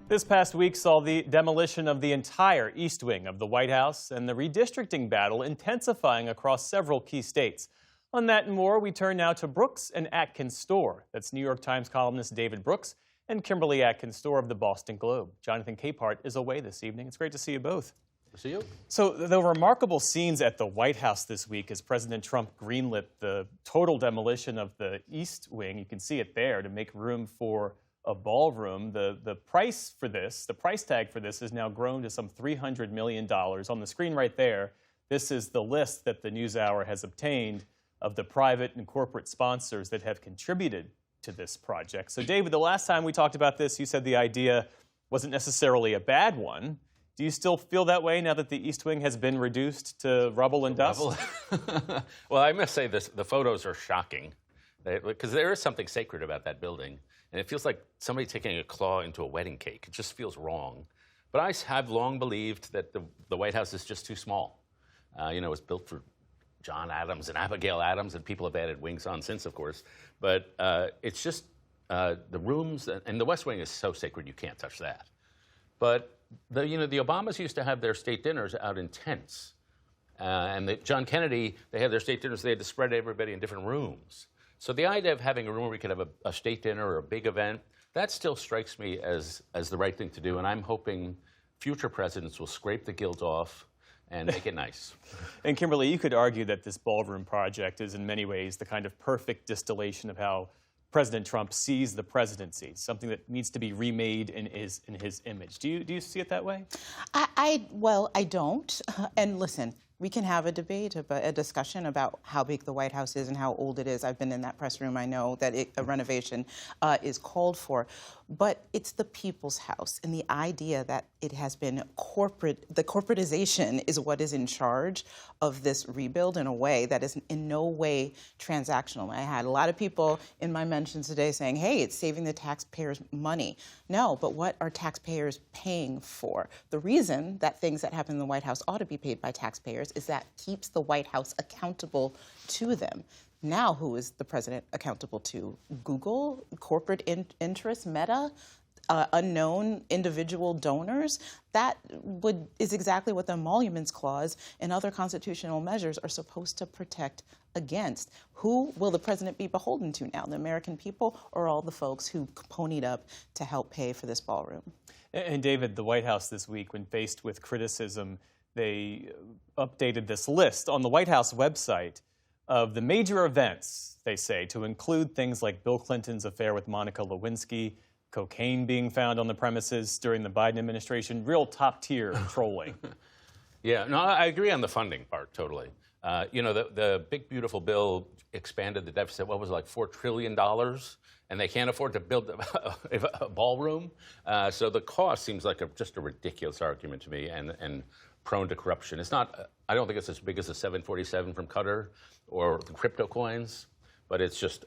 This past week saw the demolition of the entire East Wing of the White House and the redistricting battle intensifying across several key states. On that and more, we turn now to Brooks and Atkins Storr. That's New York Times columnist David Brooks and Kimberly Atkins Storr of the Boston Globe. Jonathan Capehart is away this evening. It's great to see you both. See you. So the remarkable scenes at the White House this week as President Trump greenlit the total demolition of the East Wing. You can see it there to make room for a ballroom. The price for this, the price tag for this has now grown to some $300 million. On the screen right there, this is the list that the NewsHour has obtained of the private and corporate sponsors that have contributed to this project. So David, the last time we talked about this, you said the idea wasn't necessarily a bad one. Do you still feel that way now that the East Wing has been reduced to rubble and dust? Well, I must say this, the photos are shocking because there is something sacred about that building. And it feels like somebody taking a claw into a wedding cake. It just feels wrong. But I have long believed that the White House is just too small. It was built for John Adams and Abigail Adams, and people have added wings on since, of course. But it's just the rooms, and the West Wing is so sacred you can't touch that. But the Obamas used to have their state dinners out in tents. And John Kennedy, they had their state dinners, they had to spread everybody in different rooms. So the idea of having a room where we could have a state dinner or a big event, that still strikes me as the right thing to do. And I'm hoping future presidents will scrape the gilt off and make it nice. And Kimberly, you could argue that this ballroom project is in many ways the kind of perfect distillation of how President Trump sees the presidency, something that needs to be remade in his image. Do you see it that way? Well, I don't. And listen, we can have a debate, a discussion about how big the White House is and how old it is. I've been in that press room. I know that a renovation is called for. But it's the people's house, and the idea that it has been the corporatization is what is in charge of this rebuild in a way that is in no way transactional. I had a lot of people in my mentions today saying, hey, it's saving the taxpayers money. No, but what are taxpayers paying for? The reason that things that happen in the White House ought to be paid by taxpayers is that keeps the White House accountable to them. Now, who is the president accountable to? Google, corporate interests, Meta, unknown individual donors? That is exactly what the Emoluments Clause and other constitutional measures are supposed to protect against. Who will the president be beholden to now? The American people or all the folks who ponied up to help pay for this ballroom? And David, the White House this week, when faced with criticism, they updated this list on the White House website of the major events, they say, to include things like Bill Clinton's affair with Monica Lewinsky, cocaine being found on the premises during the Biden administration, real top-tier trolling. Yeah, no, I agree on the funding part, totally. The big, beautiful bill expanded the deficit, what was it, like $4 trillion? And they can't afford to build a ballroom. So the cost seems like just a ridiculous argument to me and prone to corruption. It's not, I don't think it's as big as the 747 from Qatar or the crypto coins, but it's just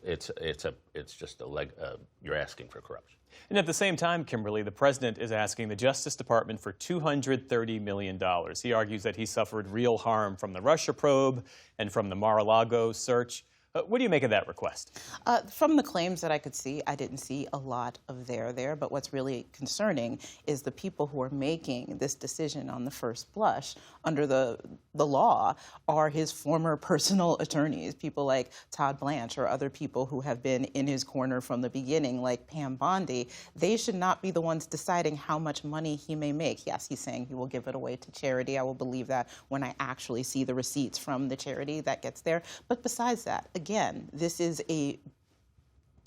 you're asking for corruption. And at the same time, Kimberly, the president is asking the Justice Department for $230 million. He argues that he suffered real harm from the Russia probe and from the Mar-a-Lago search. What do you make of that request? From the claims that I could see, I didn't see a lot of there. But what's really concerning is the people who are making this decision on the first blush under the law are his former personal attorneys, people like Todd Blanche or other people who have been in his corner from the beginning, like Pam Bondi. They should not be the ones deciding how much money he may make. Yes, he's saying he will give it away to charity. I will believe that when I actually see the receipts from the charity that gets there. But besides that, again, this is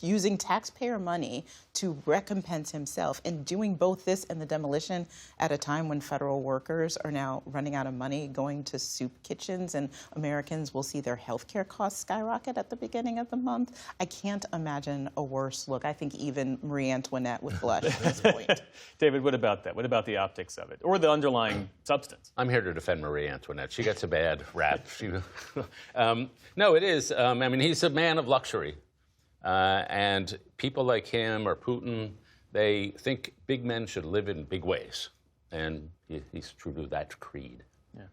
using taxpayer money to recompense himself, and doing both this and the demolition at a time when federal workers are now running out of money, going to soup kitchens, and Americans will see their health care costs skyrocket at the beginning of the month. I can't imagine a worse look. I think even Marie Antoinette would blush at this point. David, what about that? What about the optics of it, or the underlying substance? I'm here to defend Marie Antoinette. She gets a bad rap. No, it is. He's a man of luxury. And people like him or Putin, they think big men should live in big ways. And he's true to that creed. Yeah.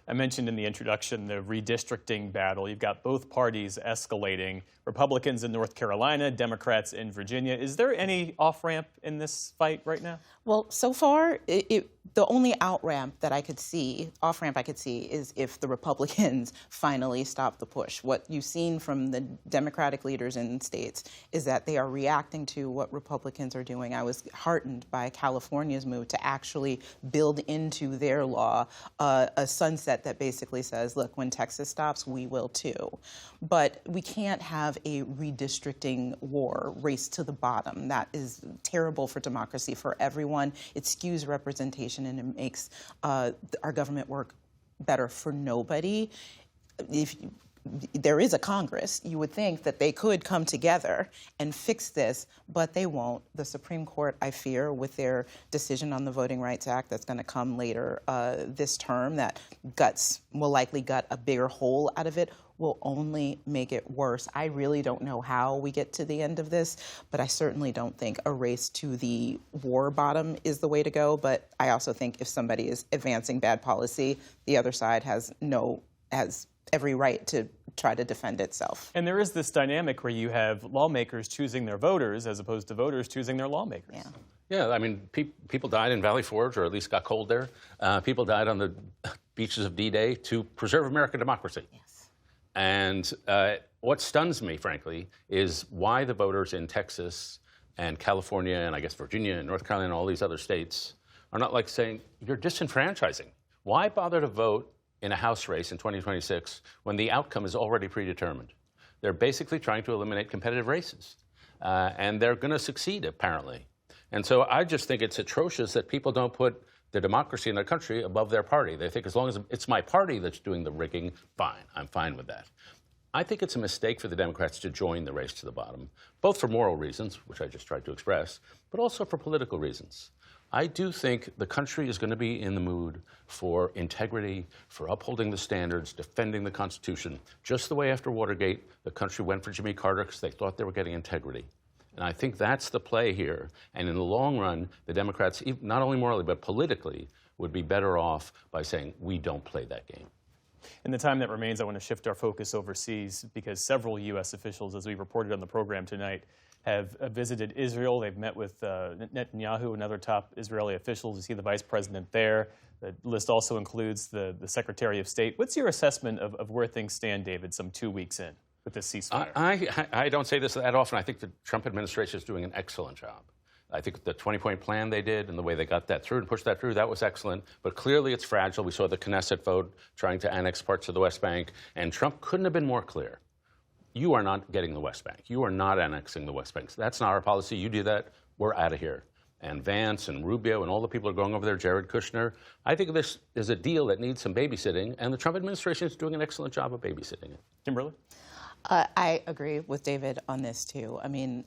I mentioned in the introduction the redistricting battle. You've got both parties escalating, Republicans in North Carolina, Democrats in Virginia. Is there any off-ramp in this fight right now? Well, so far, the only out-ramp that I could see, off-ramp I could see, is if the Republicans finally stop the push. What you've seen from the Democratic leaders in states is that they are reacting to what Republicans are doing. I was heartened by California's move to actually build into their law a sunset that basically says, look, when Texas stops, we will too. But we can't have a redistricting war, race to the bottom. That is terrible for democracy, for everyone. It skews representation and it makes our government work better for nobody. If there is a Congress, you would think that they could come together and fix this, but they won't. The Supreme Court, I fear, with their decision on the Voting Rights Act that's going to come later this term, that will likely gut a bigger hole out of it, will only make it worse. I really don't know how we get to the end of this, but I certainly don't think a race to the war bottom is the way to go. But I also think if somebody is advancing bad policy, the other side has every right to try to defend itself. And there is this dynamic where you have lawmakers choosing their voters as opposed to voters choosing their lawmakers. Yeah. Yeah, I mean, people died in Valley Forge, or at least got cold there. People died on the beaches of D-Day to preserve American democracy. Yes. And what stuns me, frankly, is why the voters in Texas and California and I guess Virginia and North Carolina and all these other states are not like saying, you're disenfranchising. Why bother to vote in a House race in 2026 when the outcome is already predetermined? They're basically trying to eliminate competitive races. And they're going to succeed, apparently. And so I just think it's atrocious that people don't put the democracy in their country above their party. They think as long as it's my party that's doing the rigging, fine. I'm fine with that. I think it's a mistake for the Democrats to join the race to the bottom, both for moral reasons, which I just tried to express, but also for political reasons. I do think the country is going to be in the mood for integrity, for upholding the standards, defending the Constitution, just the way after Watergate the country went for Jimmy Carter because they thought they were getting integrity. And I think that's the play here. And in the long run, the Democrats, not only morally but politically, would be better off by saying, we don't play that game. In the time that remains, I want to shift our focus overseas because several U.S. officials, as we reported on the program tonight, have visited Israel. They've met with Netanyahu and other top Israeli officials. You see the vice president there. The list also includes the Secretary of State. What's your assessment of where things stand, David, some 2 weeks in with this ceasefire? I don't say this that often. I think the Trump administration is doing an excellent job. I think the 20-point plan they did and the way they got that through and pushed that through, that was excellent. But clearly it's fragile. We saw the Knesset vote trying to annex parts of the West Bank, and Trump couldn't have been more clear. You are not getting the West Bank. You are not annexing the West Bank. That's not our policy. You do that, we're out of here. And Vance and Rubio and all the people are going over there, Jared Kushner. I think this is a deal that needs some babysitting, and the Trump administration is doing an excellent job of babysitting it. Kimberly? I agree with David on this, too. I mean,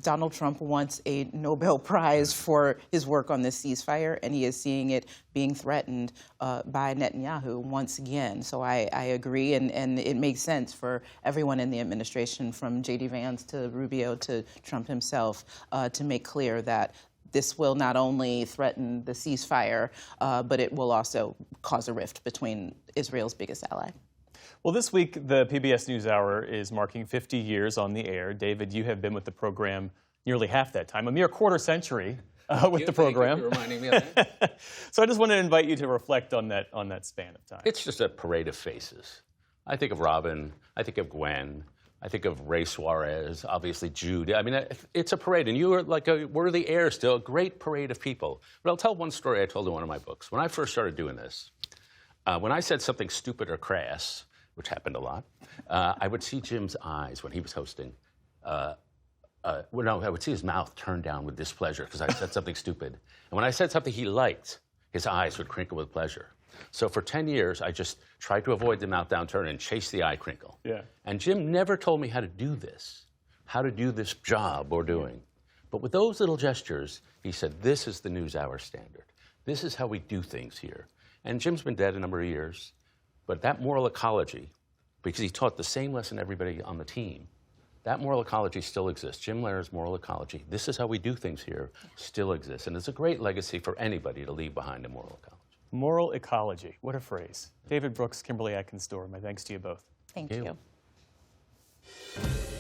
Donald Trump wants a Nobel Prize for his work on this ceasefire, and he is seeing it being threatened by Netanyahu once again. So I agree, and it makes sense for everyone in the administration, from J.D. Vance to Rubio to Trump himself, to make clear that this will not only threaten the ceasefire, but it will also cause a rift between Israel's biggest ally. Well, this week, the PBS NewsHour is marking 50 years on the air. David, you have been with the program nearly half that time, a mere quarter century with the program. Thank you for reminding me of that. So I just wanted to invite you to reflect on that span of time. It's just a parade of faces. I think of Robin. I think of Gwen. I think of Ray Suarez, obviously Jude. I mean, it's a parade, and you are like a worthy heir still, a great parade of people. But I'll tell one story I told in one of my books. When I first started doing this, when I said something stupid or crass, which happened a lot, I would see Jim's eyes when he was hosting. I would see his mouth turn down with displeasure because I said something stupid. And when I said something he liked, his eyes would crinkle with pleasure. So for 10 years, I just tried to avoid the mouth downturn and chase the eye crinkle. Yeah. And Jim never told me how to do this job we're doing. But with those little gestures, he said, this is the NewsHour standard. This is how we do things here. And Jim's been dead a number of years. But that moral ecology, because he taught the same lesson to everybody on the team, that moral ecology still exists. Jim Lehrer's moral ecology, this is how we do things here, still exists. And it's a great legacy for anybody to leave behind a moral ecology. Moral ecology. What a phrase. David Brooks, Kimberly Atkins Storr, my thanks to you both. Thank you. you.